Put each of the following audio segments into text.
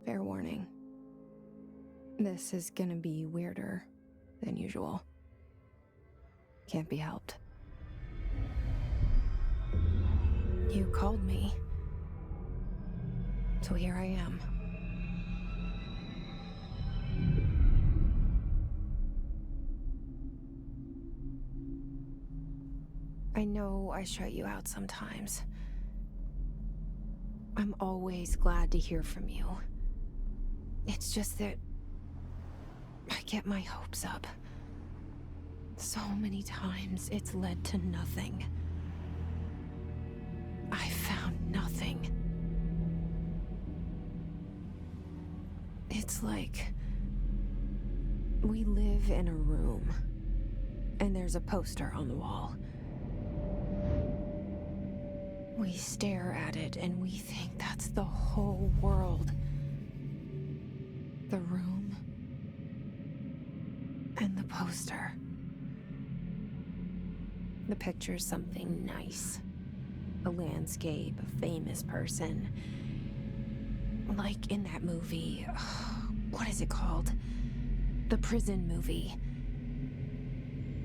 Fair warning. This is gonna be weirder than usual. Can't be helped. You called me. So here I am. I know I shut you out sometimes. I'm always glad to hear from you. It's just that I get my hopes up. So many times it's led to nothing. I found nothing. It's like we live in a room, and there's a poster on the wall. We stare at it and we think that's the whole world. The room and the poster. The picture's something nice. A landscape, a famous person. Like in that movie, what is it called? The prison movie.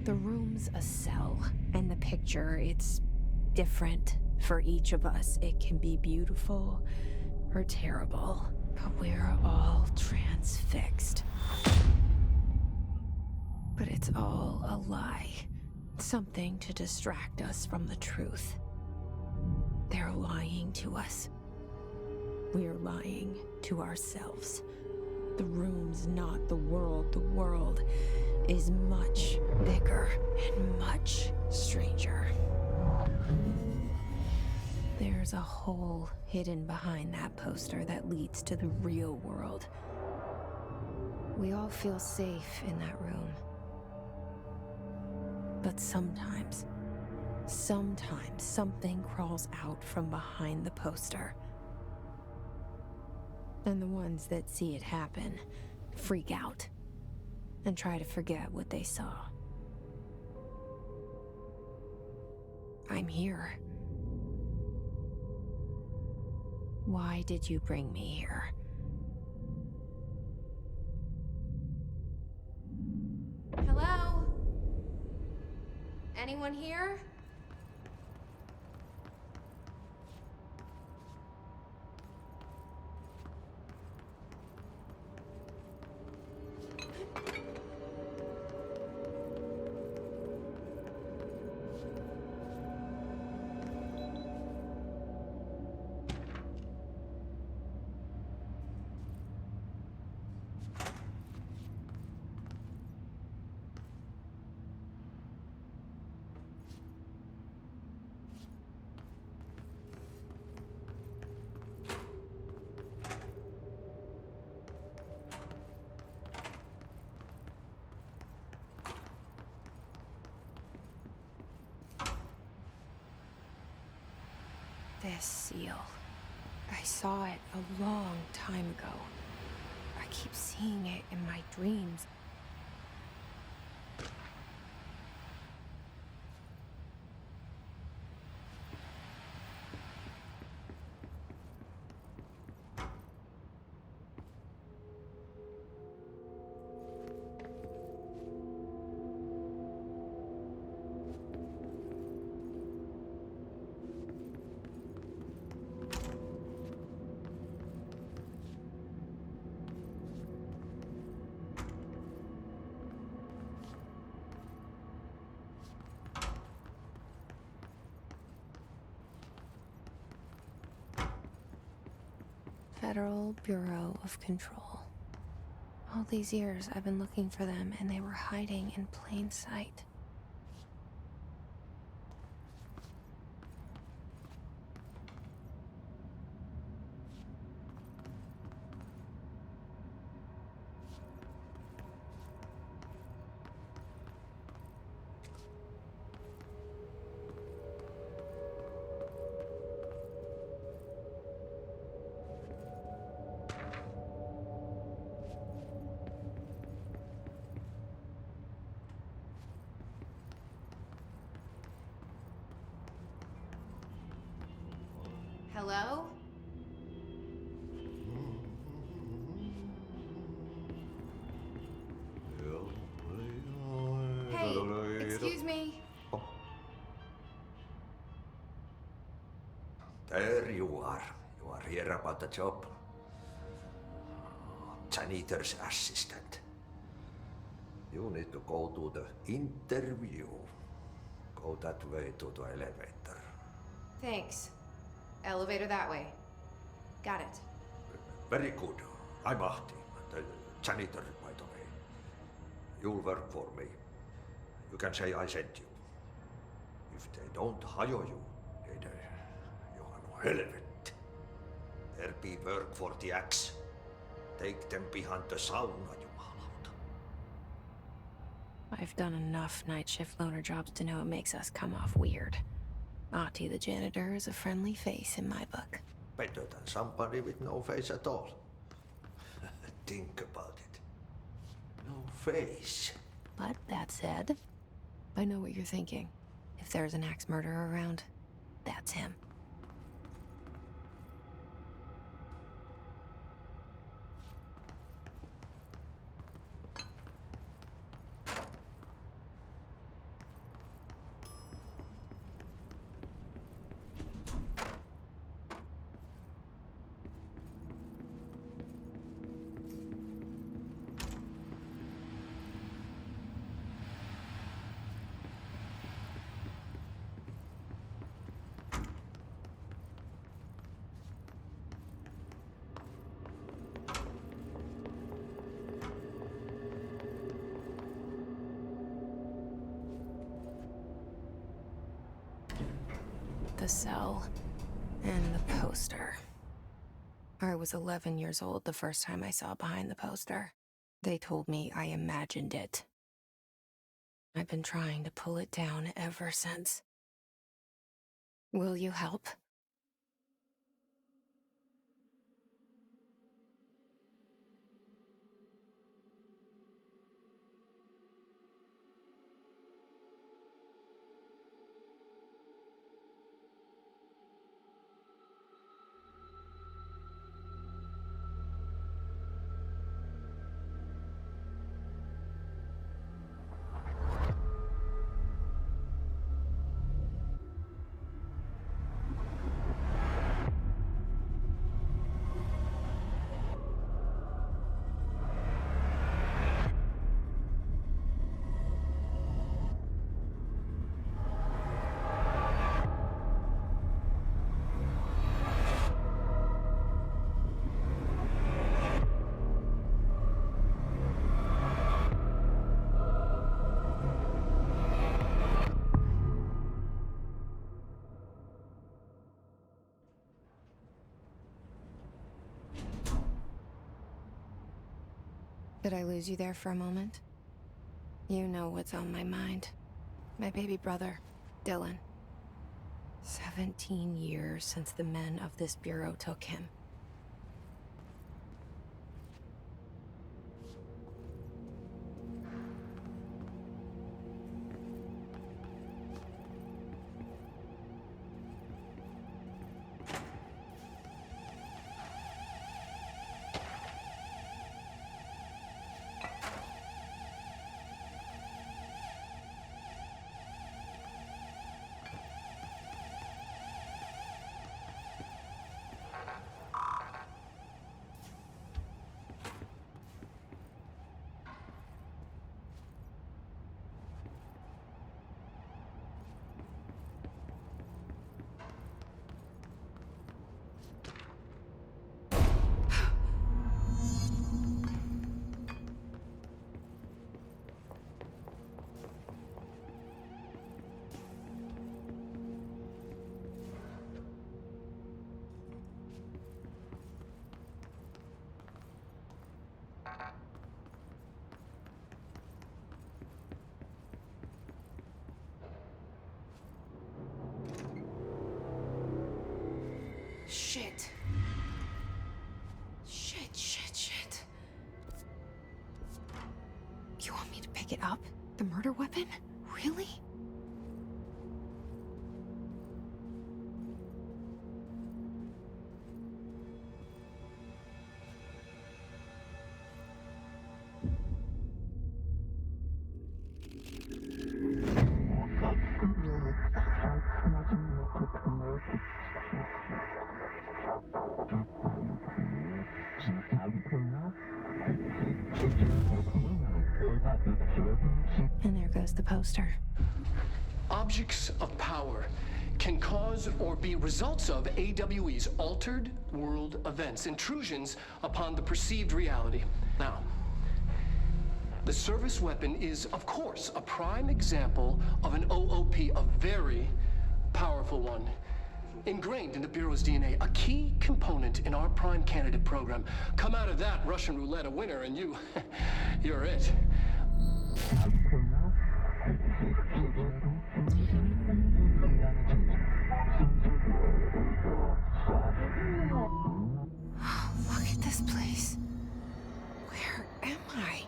The room's a cell, and the picture, it's different for each of us. It can be beautiful or terrible, but we're all transfixed. But it's all a lie. Something to distract us from the truth. They're lying to us. We're lying to ourselves. The room's not the world. The world is much bigger and much stranger. There's a hole hidden behind that poster that leads to the real world. We all feel safe in that room. But sometimes something crawls out from behind the poster. And the ones that see it happen freak out and try to forget what they saw. I'm here. Why did you bring me here? Hello? Anyone here? This seal. I saw it a long time ago. I keep seeing it in my dreams. Federal Bureau of Control. All these years I've been looking for them, and they were hiding in plain sight. Hello? hear about the job? Janitor's assistant. You need to go to the interview. Go that way to the elevator. Thanks. Elevator that way. Got it. Very good. I'm Martti, the janitor, by the way. You'll work for me. You can say I sent you. If they don't hire you, then you are no helvet. There be work for the axe. Take them behind the sauna, jumalauta. I've done enough night shift loner jobs to know it makes us come off weird. Martti the janitor is a friendly face in my book. Better than somebody with no face at all. Think about it. No face. But that said, I know what you're thinking. If there's an axe murderer around, that's him. The cell and the poster. I was 11 years old the first time I saw behind the poster. They told me I imagined it. I've been trying to pull it down ever since. Will you help? Did I lose you there for a moment? You know what's on my mind. My baby brother, Dylan. 17 years since the men of this bureau took him. Shit. Shit. You want me to pick it up? The murder weapon? Really? And there goes the poster. Objects of power can cause or be results of AWE's altered world events, intrusions upon the perceived reality. Now, the service weapon is, of course, a prime example of an OOP, a very powerful one. Ingrained in the Bureau's DNA, a key component in our prime candidate program. Come out of that Russian roulette a winner and you're it. Look at this place. Where am I?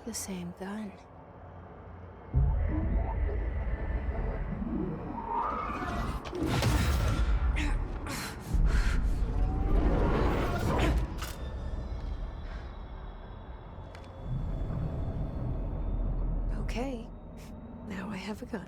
The same gun. Okay, now I have a gun.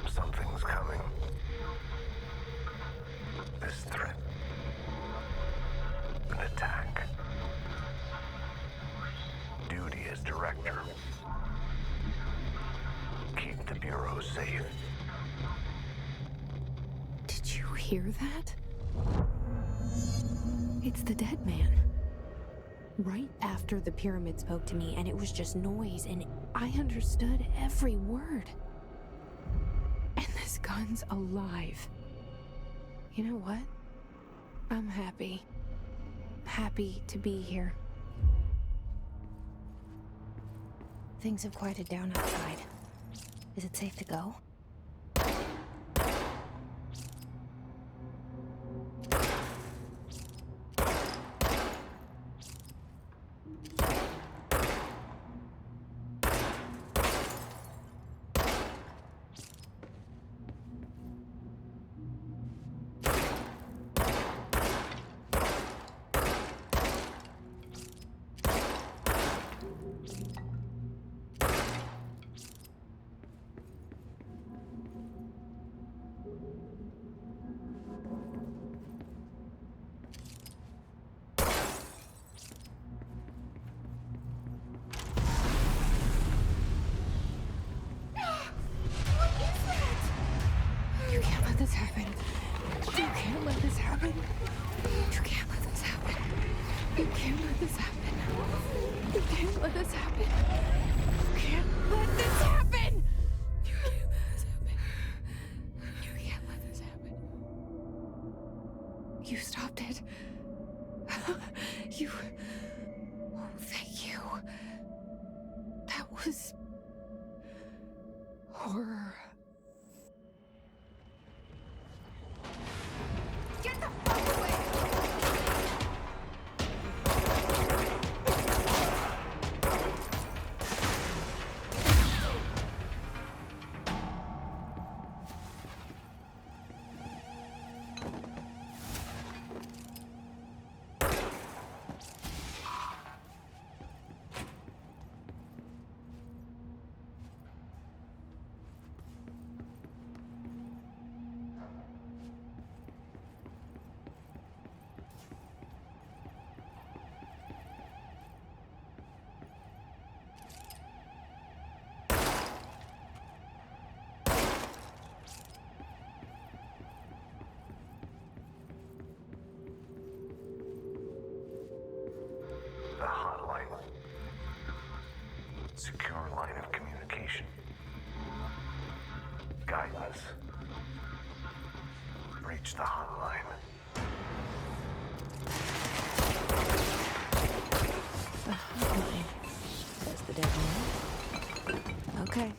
Something's coming. This threat. An attack. Duty as director. Keep the Bureau safe. Did you hear that? It's the dead man. Right after the pyramid spoke to me, and it was just noise, and I understood every word. And this gun's alive. You know what? I'm happy. Happy to be here. Things have quieted down outside. Is it safe to go? You can't let this happen. You can't let this happen. You can't let this happen. You can't let this happen. You can't let this happen! You can't let this happen. You can't let this happen. You stopped it. You... Oh, thank you. That was... horror. Get the fuck away! The hotline. Secure line of communication. Guidance. Reach the hotline. The hotline. Says the devil. Okay.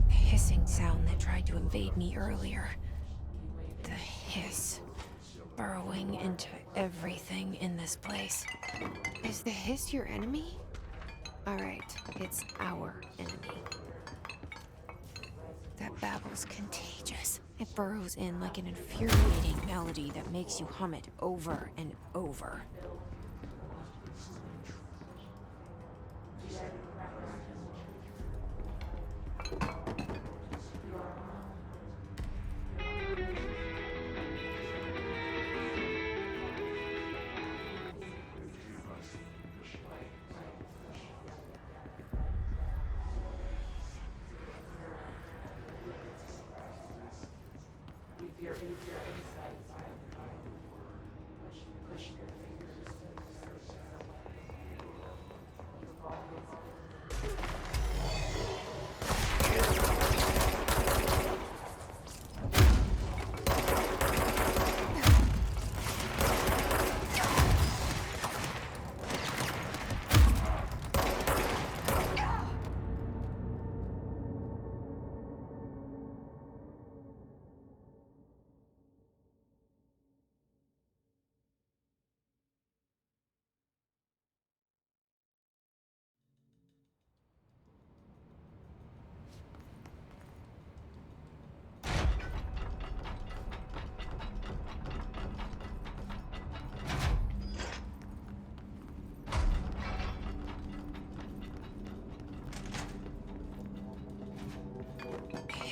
The hissing sound that tried to invade me earlier. The hiss. Burrowing into everything in this place. Is the hiss your enemy? Alright, it's our enemy. That babble's contagious. It burrows in like an infuriating melody that makes you hum it over and over.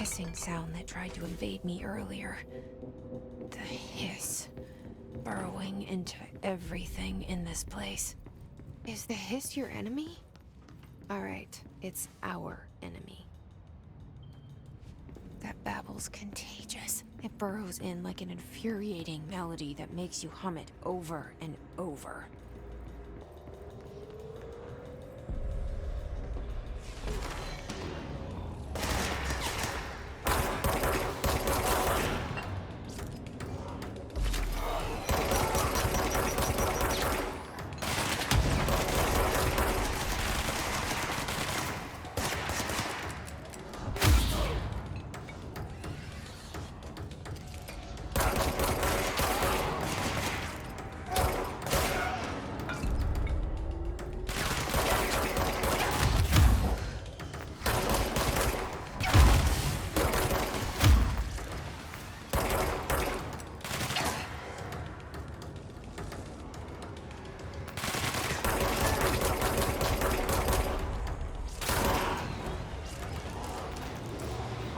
hissing sound that tried to invade me earlier. The hiss. Burrowing into everything in this place. Is the hiss your enemy? Alright, it's our enemy. That babble's contagious. It burrows in like an infuriating melody that makes you hum it over and over.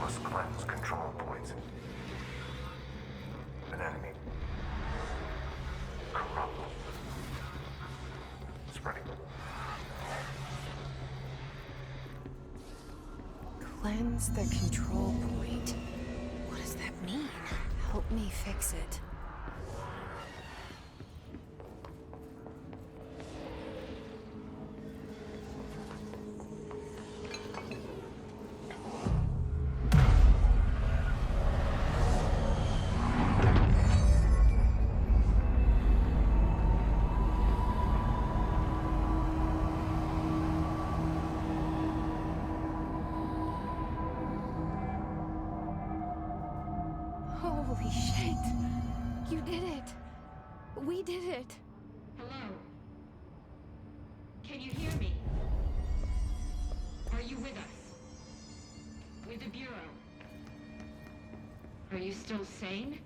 Must cleanse control points. An enemy. Corrupt. Spreading. Cleanse the control point. What does that mean? Help me fix it. Holy shit! You did it! We did it! Hello? Can you hear me? Are you with us? With the Bureau? Are you still sane?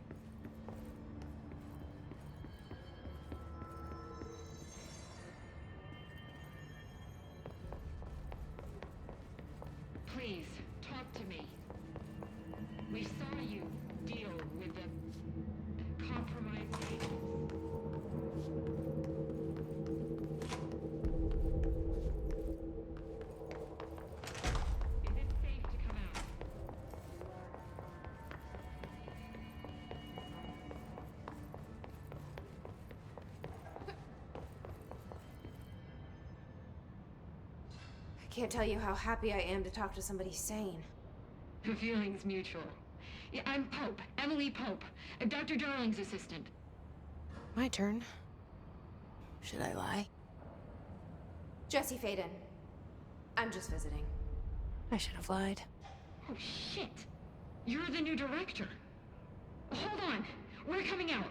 Please, talk to me. We saw you deal with the compromised agents. Is it safe to come out? I can't tell you how happy I am to talk to somebody sane. The feeling's mutual. Yeah, I'm Pope, Emily Pope, Dr. Darling's assistant. My turn. Should I lie? Jesse Faden. I'm just visiting. I should have lied. Oh, shit. You're the new director. Hold on. We're coming out.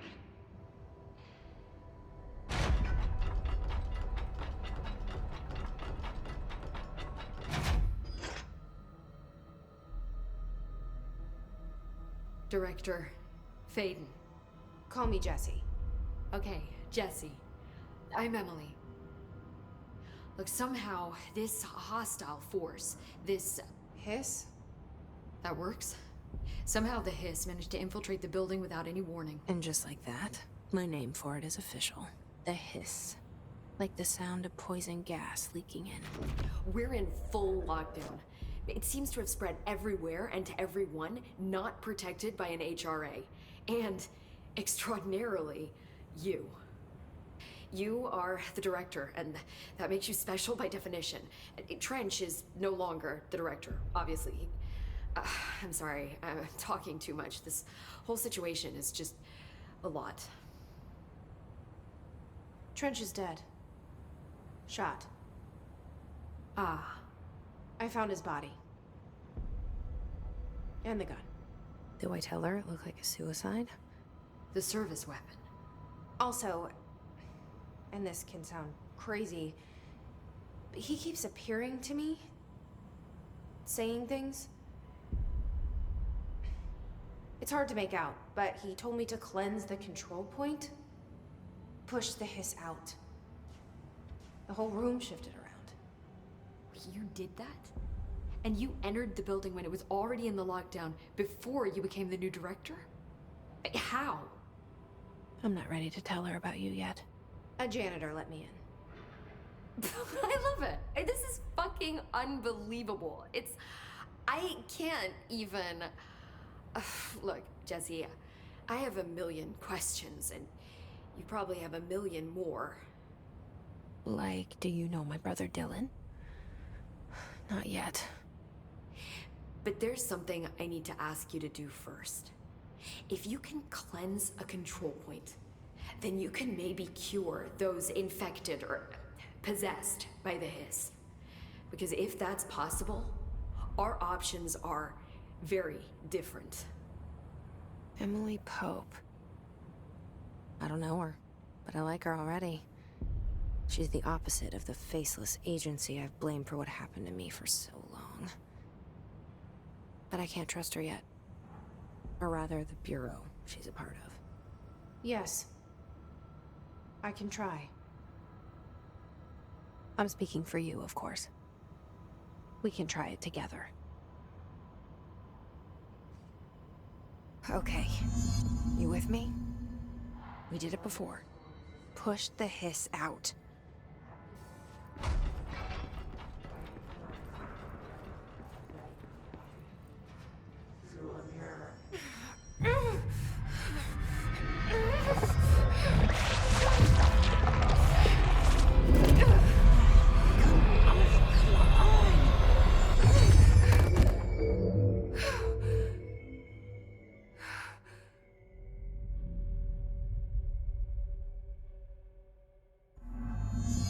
Director Faden. Call me Jesse. Okay, Jesse. I'm Emily. Look, somehow this hostile force, this... Hiss? that works? Somehow the hiss managed to infiltrate the building without any warning. And just like that, my name for it is official. The hiss. Like the sound of poison gas leaking in. We're in full lockdown. It seems to have spread everywhere and to everyone not protected by an HRA. And, extraordinarily, you. You are the director, and that makes you special by definition. Trench is no longer the director, obviously. I'm sorry, I'm talking too much. This whole situation is just a lot. Trench is dead. Shot. Ah. I found his body. And the gun. Do I tell her it looked like a suicide? The service weapon. Also, and this can sound crazy, but he keeps appearing to me. Saying things. It's hard to make out, but he told me to cleanse the control point. Push the hiss out. The whole room shifted around. You did that? And you entered the building when it was already in the lockdown before you became the new director? How? I'm not ready to tell her about you yet. A janitor let me in. I love it. This is fucking unbelievable. I can't even... Look, Jesse, I have a million questions, and you probably have a million more. Like, do you know my brother Dylan? Not yet. But there's something I need to ask you to do first. If you can cleanse a control point, then you can maybe cure those infected or possessed by the hiss. Because if that's possible, our options are very different. Emily Pope. I don't know her, but I like her already. She's the opposite of the faceless agency I've blamed for what happened to me for so long. But I can't trust her yet. Or rather, the Bureau she's a part of. Yes. I can try. I'm speaking for you, of course. We can try it together. Okay. You with me? We did it before. Push the hiss out.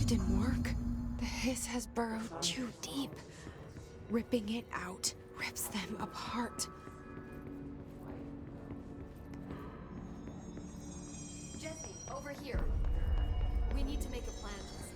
It didn't work. The hiss has burrowed too deep. Ripping it out rips them apart. Jesse, over here. We need to make a plan, Jesse.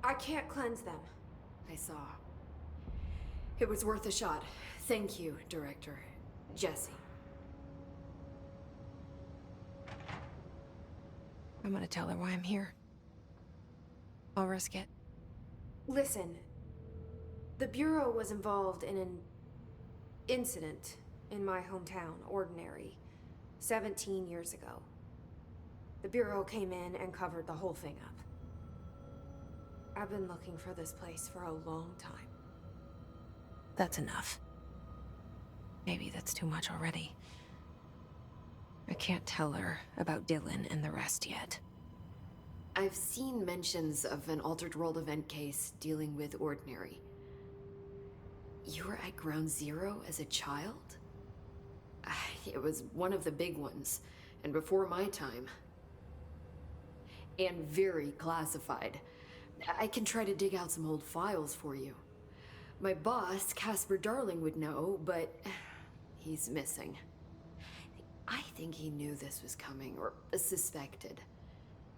I can't cleanse them. I saw. It was worth a shot. Thank you, Director. Jesse. I'm gonna tell her why I'm here. I'll risk it. Listen, the Bureau was involved in an incident in my hometown, Ordinary, 17 years ago. The Bureau came in and covered the whole thing up. I've been looking for this place for a long time. That's enough. Maybe that's too much already. I can't tell her about Dylan and the rest yet. I've seen mentions of an Altered World event case dealing with Ordinary. You were at Ground Zero as a child? It was one of the big ones, and before my time. And very classified. I can try to dig out some old files for you. My boss, Casper Darling, would know, but he's missing. I think he knew this was coming, or suspected.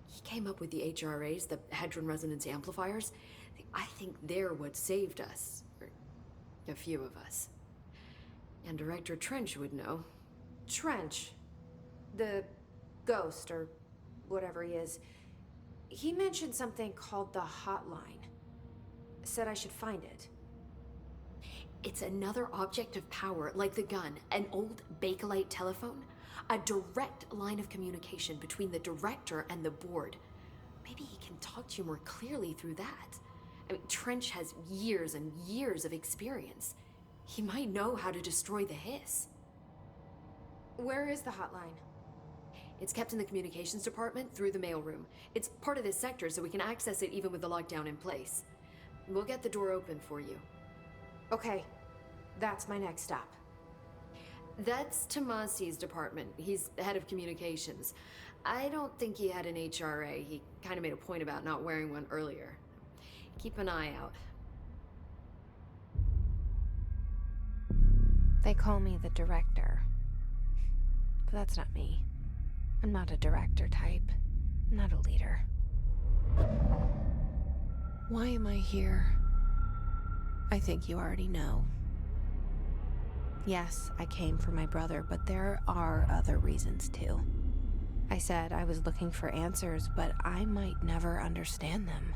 He came up with the HRAs, the Hadron Resonance Amplifiers. I think they're what saved us, or a few of us. And Director Trench would know. Trench, the ghost, or whatever he is, he mentioned something called the hotline. Said I should find it. It's another object of power, like the gun, an old Bakelite telephone. A direct line of communication between the director and the board. Maybe he can talk to you more clearly through that. I mean, Trench has years and years of experience. He might know how to destroy the hiss. Where is the hotline? It's kept in the communications department through the mailroom. It's part of this sector, so we can access it even with the lockdown in place. We'll get the door open for you. Okay, that's my next stop. That's Tomasi's department. He's head of communications. I don't think he had an HRA. He kind of made a point about not wearing one earlier. Keep an eye out. They call me the director. But that's not me. I'm not a director type. I'm not a leader. Why am I here? I think you already know. Yes, I came for my brother, but there are other reasons too. I said I was looking for answers, but I might never understand them.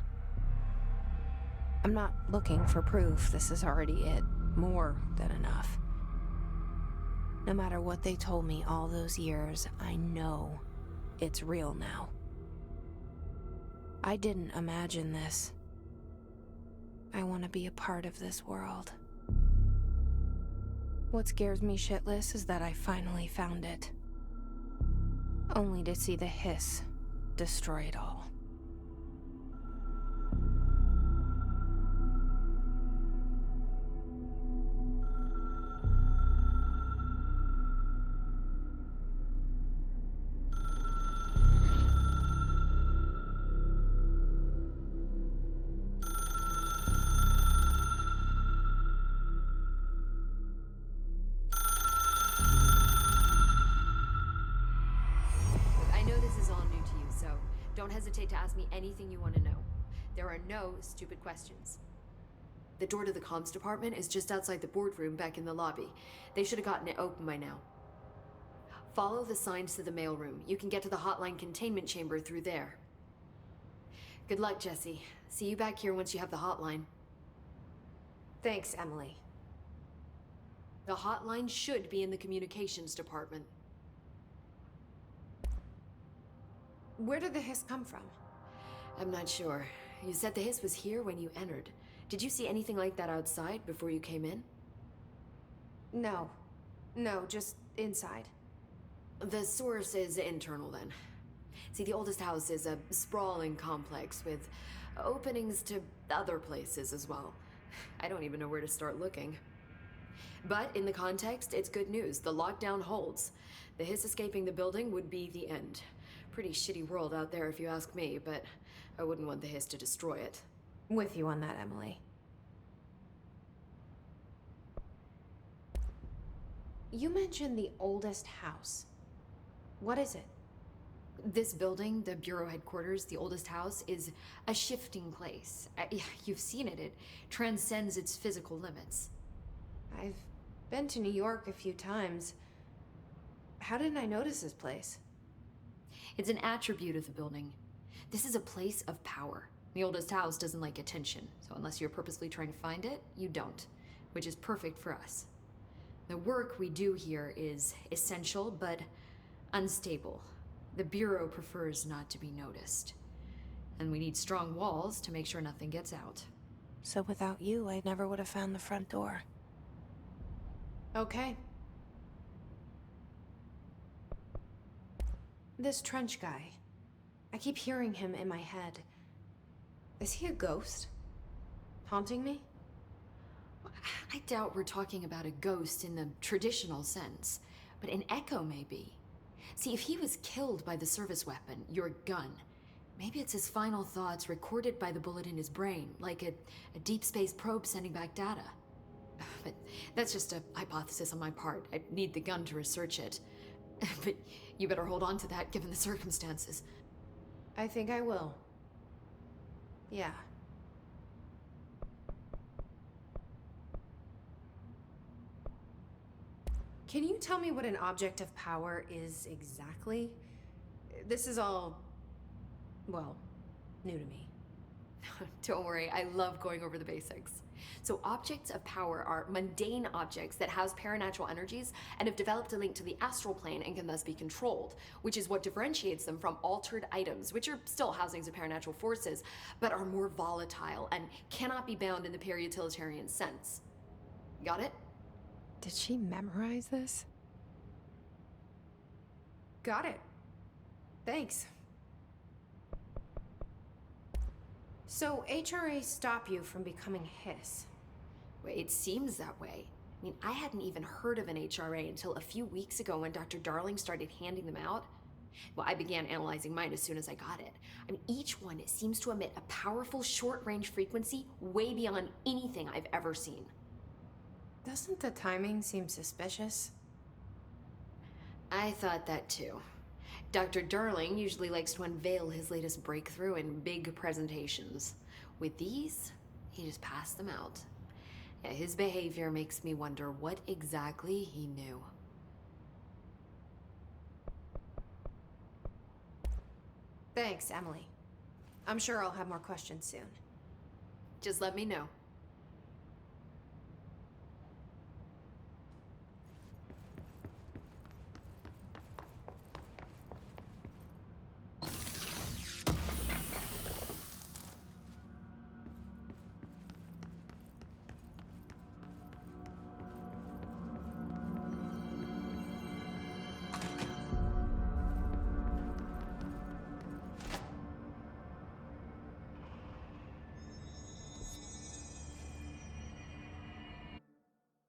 I'm not looking for proof. This is already it. More than enough. No matter what they told me all those years, I know it's real now. I didn't imagine this. I want to be a part of this world. What scares me shitless is that I finally found it. Only to see the hiss destroy it all. Don't hesitate to ask me anything you want to know. There are no stupid questions. The door to the comms department is just outside the boardroom back in the lobby. They should have gotten it open by now. Follow the signs to the mailroom. You can get to the hotline containment chamber through there. Good luck, Jesse. See you back here once you have the hotline. Thanks, Emily. The hotline should be in the communications department. Where did the hiss come from? I'm not sure. You said the hiss was here when you entered. Did you see anything like that outside before you came in? No, just inside. The source is internal then. See, the oldest house is a sprawling complex with openings to other places as well. I don't even know where to start looking. But in the context, it's good news. The lockdown holds. The hiss escaping the building would be the end. Pretty shitty world out there if you ask me, but I wouldn't want the hiss to destroy it. With you on that, Emily. You mentioned the oldest house. What is it? This building, the Bureau headquarters, the oldest house, is a shifting place. You've seen it. It transcends its physical limits. I've been to New York a few times. How didn't I notice this place? It's an attribute of the building. This is a place of power. The oldest house doesn't like attention, so unless you're purposely trying to find it, you don't, which is perfect for us. The work we do here is essential, but unstable. The Bureau prefers not to be noticed. And we need strong walls to make sure nothing gets out. So without you, I never would have found the front door. Okay. This trench guy. I keep hearing him in my head. Is he a ghost? Haunting me? I doubt we're talking about a ghost in the traditional sense, but an echo maybe. See, if he was killed by the service weapon, your gun, maybe it's his final thoughts recorded by the bullet in his brain, like a deep space probe sending back data. But that's just a hypothesis on my part. I'd need the gun to research it. But you better hold on to that given the circumstances. I think I will. Yeah. Can you tell me what an object of power is exactly? This is all, well, new to me. Don't worry, I love going over the basics. So objects of power are mundane objects that house paranatural energies and have developed a link to the astral plane and can thus be controlled, which is what differentiates them from altered items, which are still housings of paranatural forces, but are more volatile and cannot be bound in the peri-utilitarian sense. Got it? Did she memorize this? Got it. Thanks. So HRA stop you from becoming Hiss? Well, it seems that way. I mean, I hadn't even heard of an HRA until a few weeks ago when Dr. Darling started handing them out. Well, I began analyzing mine as soon as I got it. I mean, each one seems to emit a powerful short-range frequency way beyond anything I've ever seen. Doesn't the timing seem suspicious? I thought that too. Dr. Darling usually likes to unveil his latest breakthrough in big presentations. With these, he just passed them out. Yeah, his behavior makes me wonder what exactly he knew. Thanks, Emily. I'm sure I'll have more questions soon. Just let me know.